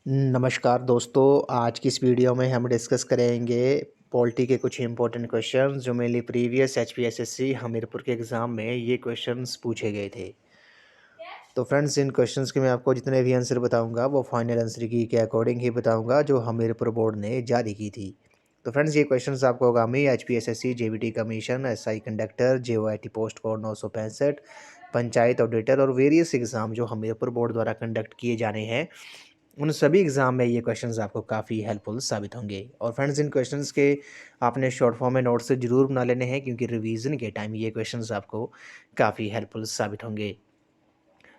नमस्कार दोस्तों, आज की इस वीडियो में हम डिस्कस करेंगे पॉलिटी के कुछ इंपॉर्टेंट क्वेश्चंस जो मेनली प्रीवियस एचपीएसएससी हमीरपुर के एग्ज़ाम में ये क्वेश्चंस पूछे गए थे। तो फ्रेंड्स, इन क्वेश्चंस के मैं आपको जितने भी आंसर बताऊंगा वो फाइनल आंसर की के अकॉर्डिंग ही बताऊंगा जो हमीरपुर बोर्ड ने जारी की थी। तो फ्रेंड्स, ये क्वेश्चंस आपको आगामी HPSSC, JBT commission, SI conductor, JOIT post code 965, panchayat auditor और वेरियस एग्ज़ाम जो हमीरपुर बोर्ड द्वारा कंडक्ट किए जाने हैं, उन सभी एग्ज़ाम में ये क्वेश्चंस आपको काफ़ी हेल्पफुल साबित होंगे। और फ्रेंड्स, इन क्वेश्चंस के आपने शॉर्ट फॉर्म में नोट्स ज़रूर बना लेने हैं क्योंकि रिवीजन के टाइम ये क्वेश्चंस आपको काफ़ी हेल्पफुल साबित होंगे।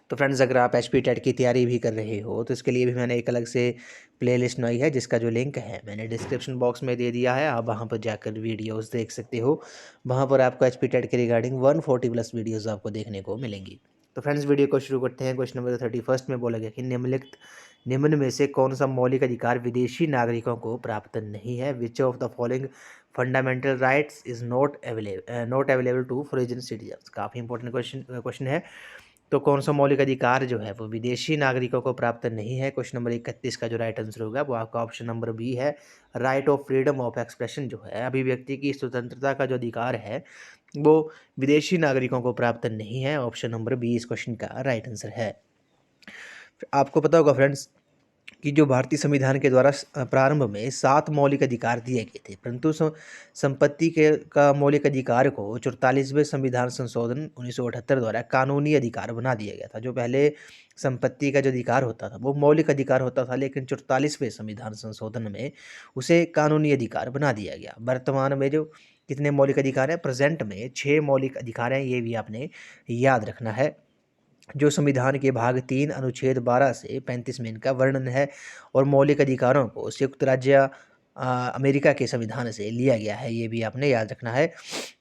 तो फ्रेंड्स, अगर आप एचपी टेट की तैयारी भी कर रहे हो तो इसके लिए भी मैंने एक अलग से प्लेलिस्ट बनाई है जिसका जो लिंक है मैंने डिस्क्रिप्शन बॉक्स में दे दिया है। आप वहां पर जाकर वीडियोस देख सकते हो। वहां पर आपको एचपी टेट के रिगार्डिंग 140 प्लस वीडियोस आपको देखने को मिलेंगी। तो फ्रेंड्स, वीडियो को शुरू करते हैं। क्वेश्चन नंबर 31 में बोला गया कि निम्न में से कौन सा मौलिक अधिकार विदेशी नागरिकों को प्राप्त नहीं है। Which of the following fundamental rights is not available to foreign citizen. काफ़ी इंपॉर्टेंट क्वेश्चन है। तो कौन सा मौलिक अधिकार जो है वो विदेशी नागरिकों को प्राप्त नहीं है। क्वेश्चन नंबर 31 का जो राइट आंसर होगा वो आपका ऑप्शन नंबर बी है। Right of freedom of expression जो है, अभिव्यक्ति की स्वतंत्रता का जो अधिकार है वो विदेशी नागरिकों को प्राप्त नहीं है। ऑप्शन नंबर बी इस क्वेश्चन का राइट आंसर है। आपको पता होगा फ्रेंड्स कि जो भारतीय संविधान के द्वारा प्रारंभ में 7 मौलिक अधिकार दिए गए थे, परंतु संपत्ति के का मौलिक अधिकार को 44वें संविधान संशोधन 1978 द्वारा कानूनी अधिकार बना दिया गया था। जो पहले संपत्ति का जो अधिकार होता था वो मौलिक अधिकार होता था, लेकिन 44वें संविधान संशोधन में उसे कानूनी अधिकार बना दिया गया। वर्तमान में जो कितने मौलिक अधिकार हैं, प्रेजेंट में 6 मौलिक अधिकार हैं, ये भी आपने याद रखना है। जो संविधान के भाग 3 अनुच्छेद 12 से 35 में इनका वर्णन है। और मौलिक अधिकारों को संयुक्त राज्य अमेरिका के संविधान से लिया गया है, ये भी आपने याद रखना है।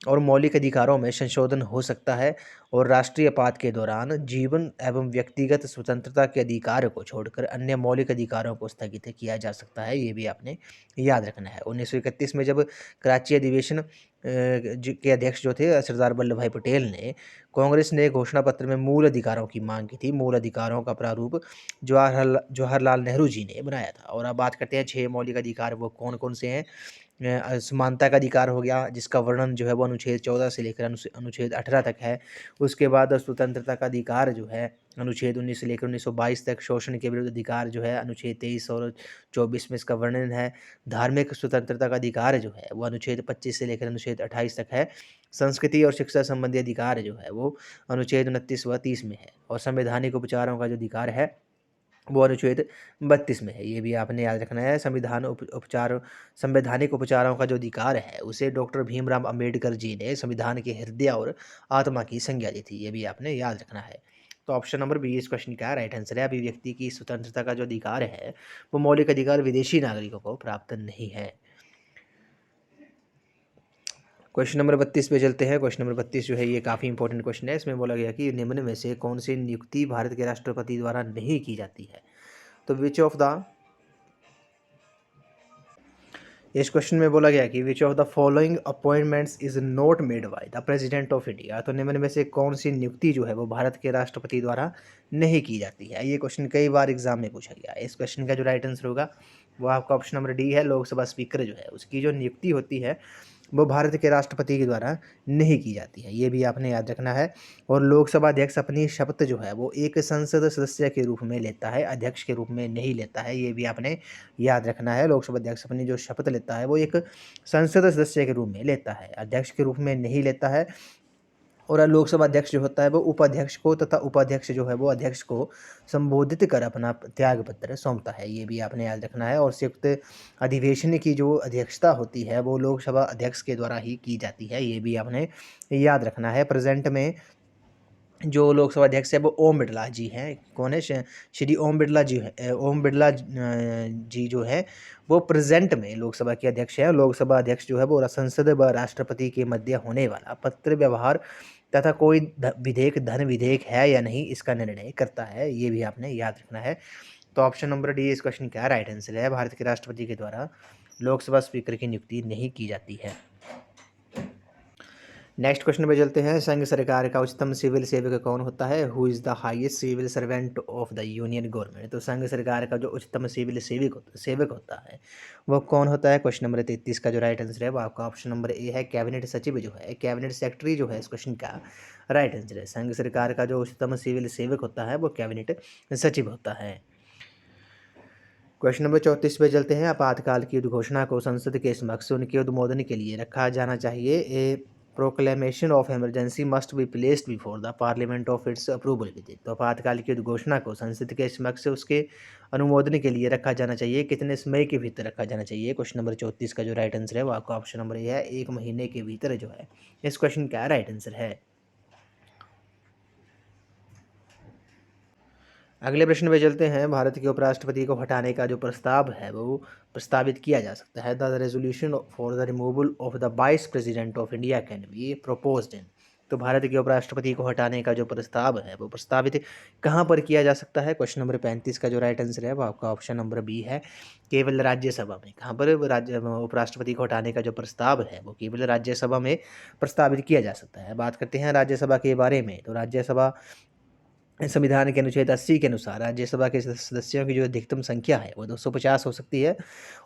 और मौलिक अधिकारों में संशोधन हो सकता है और राष्ट्रीय आपात के दौरान जीवन एवं व्यक्तिगत स्वतंत्रता के अधिकार को छोड़कर अन्य मौलिक अधिकारों को स्थगित किया जा सकता है, ये भी आपने याद रखना है। 1931 में जब कराची अधिवेशन के अध्यक्ष जो थे सरदार वल्लभ भाई पटेल ने, कांग्रेस ने घोषणा पत्र में मूल अधिकारों की मांग की थी। मूल अधिकारों का प्रारूप जवाहरलाल नेहरू जी ने बनाया था। और अब बात करते हैं 6 मौलिक अधिकार वो कौन कौन से हैं। समानता का अधिकार हो गया, जिसका वर्णन जो है वो अनुच्छेद 14 से लेकर अनुच्छेद 18 तक है। उसके बाद स्वतंत्रता का अधिकार जो है अनुच्छेद 19 से लेकर 1922 तक। शोषण के विरुद्ध अधिकार जो है अनुच्छेद 23 और 24 में इसका वर्णन है। धार्मिक स्वतंत्रता का अधिकार जो है वो अनुच्छेद 25 से लेकर अनुच्छेद 28 तक है। संस्कृति और शिक्षा संबंधी अधिकार जो है वो अनुच्छेद 29 व 30 में है। और संवैधानिक उपचारों का जो अधिकार है वो अनुच्छेद 32 में है, ये भी आपने याद रखना है। संवैधानिक उपचारों का जो अधिकार है उसे डॉक्टर भीमराव अंबेडकर जी ने संविधान के हृदय और आत्मा की संज्ञा दी थी, ये भी आपने याद रखना है। तो ऑप्शन नंबर बी इस क्वेश्चन का राइट आंसर है। अभिव्यक्ति की स्वतंत्रता का जो अधिकार है वो मौलिक अधिकार विदेशी नागरिकों को प्राप्त नहीं है। क्वेश्चन नंबर 32 पे चलते हैं। क्वेश्चन नंबर 32 जो है ये काफ़ी इंपॉर्टेंट क्वेश्चन है। इसमें बोला गया कि निम्न में से कौन सी नियुक्ति भारत के राष्ट्रपति द्वारा नहीं की जाती है। तो विच ऑफ द इस क्वेश्चन में बोला गया कि विच of the following appointments is not made by the president of India. तो निम्न में से कौन सी नियुक्ति जो है वो भारत के राष्ट्रपति द्वारा नहीं की जाती है। ये क्वेश्चन कई बार एग्जाम में पूछा गया है। इस क्वेश्चन का जो राइट आंसर होगा वो आपका ऑप्शन नंबर डी है। लोकसभा स्पीकर जो है उसकी जो नियुक्ति होती है वो भारत के राष्ट्रपति के द्वारा नहीं की जाती है, ये भी आपने याद रखना है। और लोकसभा अध्यक्ष अपनी शपथ जो है वो एक संसद सदस्य के रूप में लेता है, अध्यक्ष के रूप में नहीं लेता है, ये भी आपने याद रखना है। लोकसभा अध्यक्ष अपनी जो शपथ लेता है वो एक संसद सदस्य के रूप में लेता है, अध्यक्ष के रूप में नहीं लेता है। और लोकसभा अध्यक्ष जो होता है वो उपाध्यक्ष को तथा उपाध्यक्ष जो है वो अध्यक्ष को संबोधित कर अपना त्याग पत्र सौंपता है, ये भी आपने याद रखना है। और संयुक्त अधिवेशन की जो अध्यक्षता होती है वो लोकसभा अध्यक्ष के द्वारा ही की जाती है, ये भी आपने याद रखना है। प्रेजेंट में जो लोकसभा अध्यक्ष है वो ओम बिरला जी हैं। कौन है? श्री ओम बिरला जी है। ओम बिरला जी जो है वो प्रेजेंट में लोकसभा के अध्यक्ष है। लोकसभा अध्यक्ष जो है वो संसद व राष्ट्रपति के मध्य होने वाला पत्र व्यवहार तथा कोई विधेयक धन विधेयक है या नहीं इसका निर्णय करता है, ये भी आपने याद रखना है। तो ऑप्शन नंबर डी इस क्वेश्चन का राइट आंसर है। भारत के राष्ट्रपति के द्वारा लोकसभा स्पीकर की नियुक्ति नहीं की जाती है। नेक्स्ट क्वेश्चन पे चलते हैं। संघ सरकार का उच्चतम सिविल सेवक कौन होता है? Who is the highest civil servant of the union government? तो संघ सरकार का जो उच्चतम सिविल सेवक होता है वो कौन होता है? क्वेश्चन नंबर 33 का जो राइट आंसर है वो आपका ऑप्शन नंबर ए है, कैबिनेट सचिव जो है, कैबिनेट सेक्रेटरी जो है इस क्वेश्चन का राइट आंसर है। संघ सरकार का जो उच्चतम सिविल सेवक होता है वो कैबिनेट सचिव होता है। क्वेश्चन नंबर 34 पे चलते हैं। आपातकाल की उद्घोषणा को संसद के समक्ष उनके अनुमोदन के लिए रखा जाना चाहिए। A proclamation of emergency must be placed before the parliament of its approval with. तो आपातकाल की उद्घोषणा को संसद के समक्ष उसके अनुमोदन के लिए रखा जाना चाहिए। कितने समय के भीतर रखा जाना चाहिए? क्वेश्चन नंबर 34 का जो राइट आंसर है वो आपका ऑप्शन नंबर ए है, 1 महीने के भीतर जो है इस क्वेश्चन का राइट आंसर है। अगले प्रश्न पे चलते हैं। भारत के उपराष्ट्रपति को हटाने का जो प्रस्ताव है वो प्रस्तावित किया जा सकता है। The resolution for the removal of the vice president of India can be proposed इन। तो भारत के उपराष्ट्रपति को हटाने का जो प्रस्ताव है वो प्रस्तावित कहाँ पर किया जा सकता है? क्वेश्चन नंबर 35 का जो राइट आंसर है वो आपका ऑप्शन नंबर बी है, केवल राज्यसभा में। कहाँ पर राज्य उपराष्ट्रपति को हटाने का जो प्रस्ताव है वो केवल राज्यसभा में प्रस्तावित किया जा सकता है। बात करते हैं राज्यसभा के बारे में। तो राज्यसभा संविधान के अनुच्छेद 80 के अनुसार राज्यसभा के सदस्यों की जो अधिकतम संख्या है वो 250 हो सकती है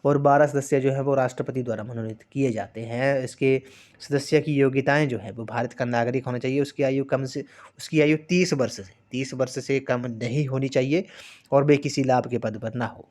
और 12 सदस्य जो है वो राष्ट्रपति द्वारा मनोनीत किए जाते हैं। इसके सदस्य की योग्यताएं जो है वो भारत का नागरिक होना चाहिए। उसकी आयु 30 वर्ष से कम नहीं होनी चाहिए और वे किसी लाभ के पद पर ना हो।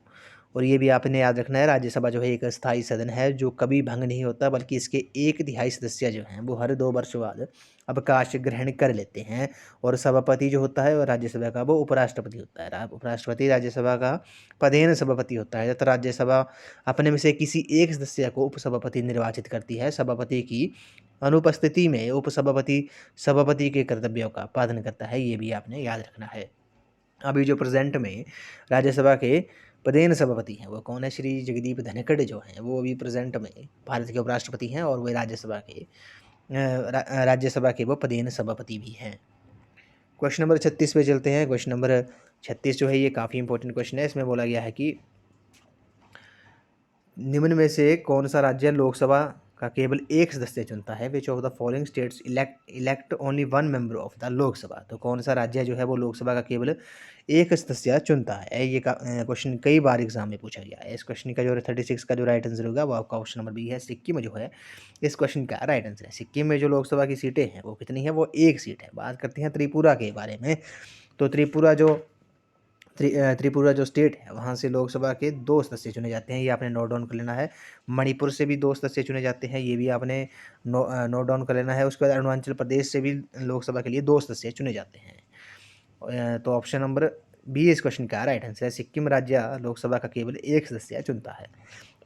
और ये भी आपने याद रखना है, राज्यसभा जो है एक अस्थायी सदन है जो कभी भंग नहीं होता, बल्कि इसके 1/3 सदस्य जो हैं वो हर 2 वर्ष बाद अवकाश ग्रहण कर लेते हैं। और सभापति जो होता है वो राज्यसभा का वो उपराष्ट्रपति होता है। उपराष्ट्रपति राज्यसभा का पदेन सभापति होता है। तो राज्यसभा अपने में से किसी एक सदस्य को उपसभापति निर्वाचित करती है। सभापति की अनुपस्थिति में उपसभापति सभापति के कर्तव्यों का पालन करता है। ये भी आपने याद रखना है। अभी जो प्रेजेंट में राज्यसभा के पदेन सभापति हैं वो कौन है? श्री जगदीप धनखड़ जो हैं वो अभी प्रेजेंट में भारत के उपराष्ट्रपति हैं और वे राज्यसभा के वो पदेन सभापति भी हैं। क्वेश्चन नंबर 36 पे चलते हैं। क्वेश्चन नंबर 36 जो है ये काफ़ी इंपॉर्टेंट क्वेश्चन है। इसमें बोला गया है कि निम्न में से कौन सा राज्य लोकसभा का केवल एक सदस्य चुनता है? Which of the following states elect only 1 member of the Lok Sabha? तो कौन सा राज्य जो है वो लोकसभा का केवल एक सदस्य चुनता है? ये क्वेश्चन कई बार एग्जाम में पूछा गया है। इस क्वेश्चन का जो 36 का जो राइट आंसर होगा वो आपका ऑप्शन नंबर बी है, सिक्किम जो है इस क्वेश्चन का राइट आंसर है। सिक्किम में जो लोकसभा की सीटें हैं वो कितनी है? वो 1 सीट है। बात करते हैं त्रिपुरा के बारे में। तो त्रिपुरा जो स्टेट है वहाँ से लोकसभा के 2 सदस्य चुने जाते हैं। ये आपने नोट डाउन कर लेना है। मणिपुर से भी 2 सदस्य चुने जाते हैं, ये भी आपने नोट डाउन कर लेना है। उसके बाद अरुणाचल प्रदेश से भी लोकसभा के लिए 2 सदस्य चुने जाते हैं। तो ऑप्शन नंबर बी इस क्वेश्चन का राइट आंसर है। सिक्किम राज्य लोकसभा का केवल एक सदस्य चुनता है।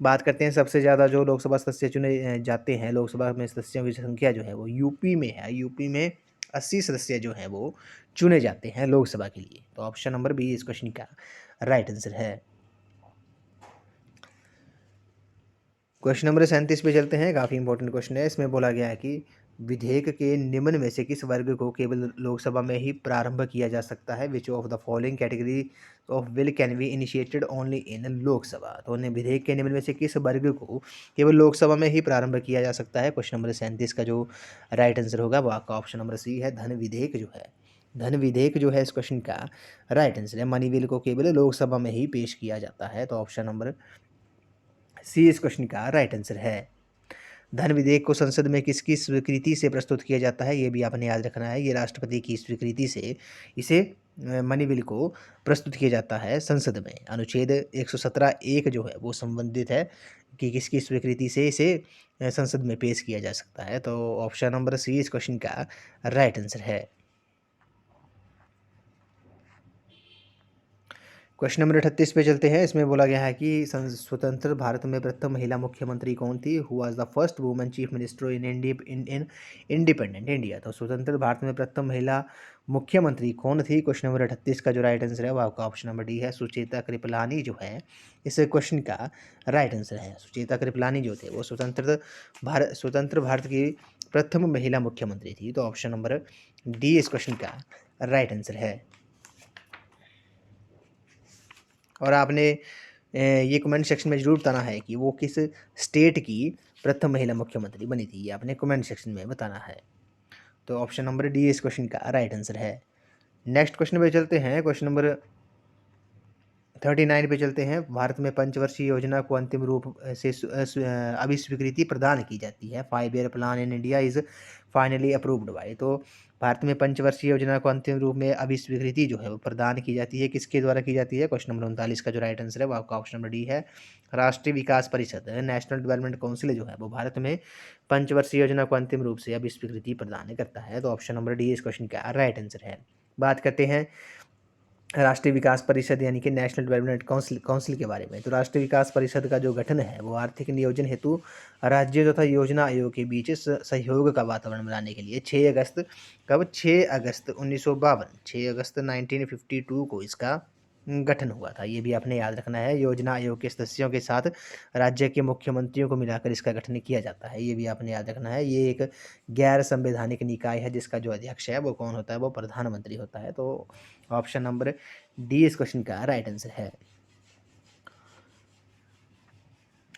बात करते हैं सबसे ज़्यादा जो लोकसभा सदस्य चुने जाते हैं, लोकसभा में सदस्यों की संख्या जो है वो यूपी में है। यूपी में 80 सदस्य जो हैं वो चुने जाते हैं लोकसभा के लिए। तो ऑप्शन नंबर बी इस क्वेश्चन का राइट आंसर है। क्वेश्चन नंबर 37 पे चलते हैं। काफ़ी इंपॉर्टेंट क्वेश्चन है। इसमें बोला गया है कि विधेयक के निम्न में से किस वर्ग को केवल लोकसभा में ही प्रारंभ किया जा सकता है? Which of the following category of bill can be initiated only in Lok Sabha? तो उन्हें विधेयक के निम्न में से किस वर्ग को केवल लोकसभा में ही प्रारंभ किया जा सकता है? क्वेश्चन नंबर 37 का जो राइट आंसर होगा वो आपका ऑप्शन नंबर सी है, धन विधेयक जो है। धन विधेयक जो है इस क्वेश्चन का राइट आंसर है। मनी बिल को केवल लोकसभा में ही पेश किया जाता है। तो ऑप्शन नंबर सी इस क्वेश्चन का राइट आंसर है। धन विधेयक को संसद में किसकी स्वीकृति से प्रस्तुत किया जाता है? ये भी आपने याद रखना है। ये राष्ट्रपति की स्वीकृति से इसे मनी बिल को प्रस्तुत किया जाता है संसद में। अनुच्छेद 117(1) जो है वो संबंधित है कि किसकी स्वीकृति से इसे संसद में पेश किया जा सकता है। तो ऑप्शन नंबर सी इस क्वेश्चन का राइट आंसर है। क्वेश्चन नंबर 38 पे चलते हैं। इसमें बोला गया है कि स्वतंत्र भारत में प्रथम महिला मुख्यमंत्री कौन थी? Who was the first woman chief minister in independent India? तो स्वतंत्र भारत में प्रथम महिला मुख्यमंत्री कौन थी? क्वेश्चन नंबर 38 का जो राइट आंसर है वो आपका ऑप्शन नंबर डी है, सुचेता कृपलानी जो है इस क्वेश्चन का राइट आंसर है। सुचेता कृपलानी जो थे वो स्वतंत्र भारत की प्रथम महिला मुख्यमंत्री थी। तो ऑप्शन नंबर डी इस क्वेश्चन का राइट आंसर है। और आपने ये कमेंट सेक्शन में ज़रूर बताना है कि वो किस स्टेट की प्रथम महिला मुख्यमंत्री बनी थी। ये आपने कमेंट सेक्शन में बताना है। तो ऑप्शन नंबर डी इस क्वेश्चन का राइट आंसर है। नेक्स्ट क्वेश्चन पे चलते हैं, क्वेश्चन नंबर 39 पे चलते हैं। भारत में पंचवर्षीय योजना को अंतिम रूप से अभी स्वीकृति प्रदान की जाती है। 5 year plan in India is finally approved by. तो भारत में पंचवर्षीय योजना को अंतिम रूप में अभी स्वीकृति जो है वो प्रदान की जाती है, किसके द्वारा की जाती है? क्वेश्चन नंबर 39 का जो राइट आंसर है वो आपका ऑप्शन नंबर डी है। राष्ट्रीय विकास परिषद नेशनल डेवलपमेंट काउंसिल जो है वो भारत में पंचवर्षीय योजना को अंतिम रूप से अभी स्वीकृति प्रदान करता है। तो ऑप्शन नंबर डी इस क्वेश्चन का राइट आंसर है। बात करते हैं राष्ट्रीय विकास परिषद यानी कि नेशनल डेवलपमेंट काउंसिल के बारे में। तो राष्ट्रीय विकास परिषद का जो गठन है वो आर्थिक नियोजन हेतु राज्यों तथा योजना आयोग के बीच सहयोग का वातावरण बनाने के लिए 6 अगस्त 1952 को इसका गठन हुआ था। ये भी आपने याद रखना है। योजना आयोग के सदस्यों के साथ राज्य के मुख्यमंत्रियों को मिलाकर इसका गठन किया जाता है। ये भी आपने याद रखना है। ये एक गैर संवैधानिक निकाय है जिसका जो अध्यक्ष है वो कौन होता है? वो प्रधानमंत्री होता है। तो ऑप्शन नंबर डी इस क्वेश्चन का राइट आंसर है।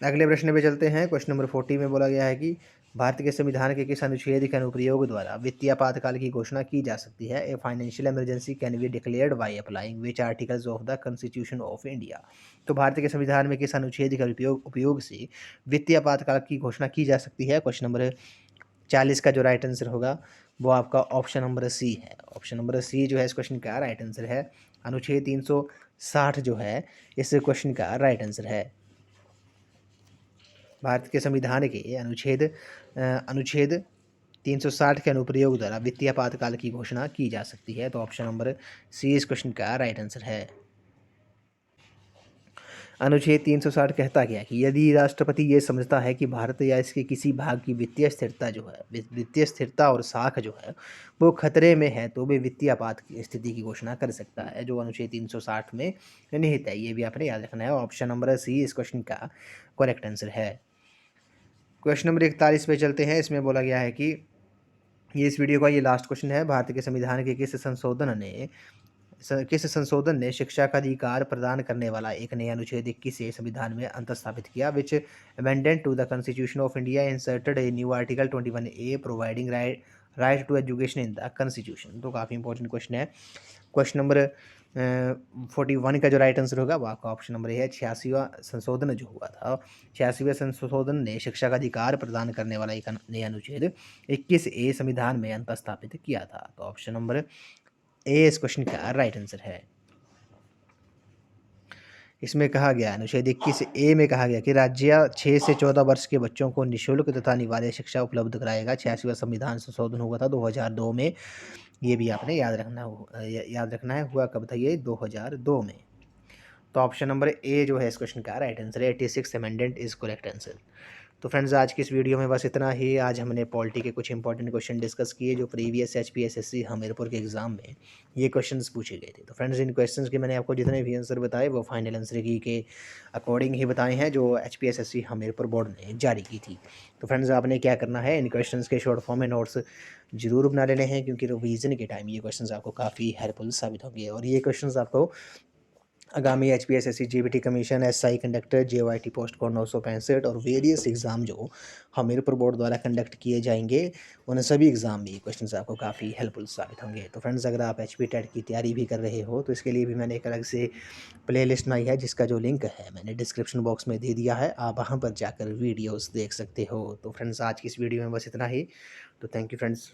अगले प्रश्न पे चलते हैं। क्वेश्चन नंबर 40 में बोला गया है कि भारत के संविधान के किस अनुच्छेद के अनुप्रयोग द्वारा वित्तीय आपातकाल की घोषणा की जा सकती है? A financial emergency can be declared by applying which articles of the constitution of India. तो भारत के संविधान में किस अनुच्छेद के उपयोग से वित्तीय आपातकाल की घोषणा की जा सकती है? क्वेश्चन नंबर 40 का जो राइट आंसर होगा वो आपका ऑप्शन नंबर सी है। ऑप्शन नंबर सी जो है इस क्वेश्चन का राइट आंसर है। अनुच्छेद 360 जो है इस क्वेश्चन का राइट आंसर है। भारत के संविधान के अनुच्छेद 360 के अनुप्रयोग द्वारा वित्तीय आपातकाल की घोषणा की जा सकती है। तो ऑप्शन नंबर सी इस क्वेश्चन का राइट आंसर है। अनुच्छेद 360 कहता क्या कि यदि राष्ट्रपति ये समझता है कि भारत या इसके किसी भाग की वित्तीय स्थिरता जो है वित्तीय स्थिरता और साख जो है वो खतरे में है तो वे वित्तीय आपात की स्थिति की घोषणा कर सकता है, जो अनुच्छेद 360 में निहित है। ये भी आपने याद रखना है। ऑप्शन नंबर सी इस क्वेश्चन का करेक्ट आंसर है। क्वेश्चन नंबर 41 पे चलते हैं। इसमें बोला गया है कि ये इस वीडियो का ये लास्ट क्वेश्चन है। भारत के संविधान के किस संशोधन ने शिक्षा का अधिकार प्रदान करने वाला एक नया अनुच्छेद 21 से संविधान में अंतर स्थापित किया? Which amendment to the constitution of India inserted a new article 21A providing right to education in the constitution. तो काफ़ी इंपॉर्टेंट क्वेश्चन है। क्वेश्चन नंबर 41 का जो राइट आंसर होगा वो आपका ऑप्शन नंबर है। 86वां संशोधन जो हुआ था, 86वें संशोधन ने शिक्षा का अधिकार प्रदान करने वाला एक नया अनुच्छेद 21A संविधान में अंतर स्थापित किया था। तो ऑप्शन नंबर ए इस क्वेश्चन का राइट आंसर है। इसमें कहा गया अनुच्छेद 21A में कहा गया कि राज्य 6 से 14 वर्ष के बच्चों को निःशुल्क तथा अनिवार्य शिक्षा उपलब्ध कराएगा। 86वां संविधान संशोधन हुआ था 2002 में। ये भी आपने याद रखना है। हुआ कब था ये? 2002 में। तो ऑप्शन नंबर ए जो है इस क्वेश्चन का राइट आंसर है। 86 अमेंडमेंट इज करेक्ट आंसर। तो फ्रेंड्स आज की इस वीडियो में बस इतना ही। आज हमने पॉलिटी के कुछ इंपॉर्टेंट क्वेश्चन डिस्कस किए जो प्रीवियस HPSSC हमीरपुर के एग्जाम में ये क्वेश्चंस पूछे गए थे। तो फ्रेंड्स इन क्वेश्चंस के मैंने आपको जितने भी आंसर बताए वो फाइनल आंसर की के अकॉर्डिंग ही बताए हैं जो HPSSC हमीरपुर बोर्ड ने जारी की थी। तो फ्रेंड्स आपने क्या करना है, इन क्वेश्चंस के शॉर्ट फॉर्म में नोट्स जरूर बना लेने हैं क्योंकि रिवीजन के टाइम ये क्वेश्चंस आपको काफ़ी हेल्पफुल साबित होंगे। और ये क्वेश्चंस आपको आगामी HPSSC GBT commission SI conductor JYT post code 965 और वेरियस एग्ज़ाम जो हमीरपुर बोर्ड द्वारा कंडक्ट किए जाएंगे उन सभी एग्ज़ाम में क्वेश्चंस आपको काफ़ी हेल्पफुल साबित होंगे। तो फ्रेंड्स अगर आप HP टेट की तैयारी भी कर रहे हो तो इसके लिए भी मैंने एक अलग से प्लेलिस्ट बनाई है जिसका जो लिंक है मैंने डिस्क्रिप्शन बॉक्स में दे दिया है। आप वहाँ पर जाकर वीडियोज़ देख सकते हो। तो फ्रेंड्स आज की इस वीडियो में बस इतना ही। तो थैंक यू फ्रेंड्स।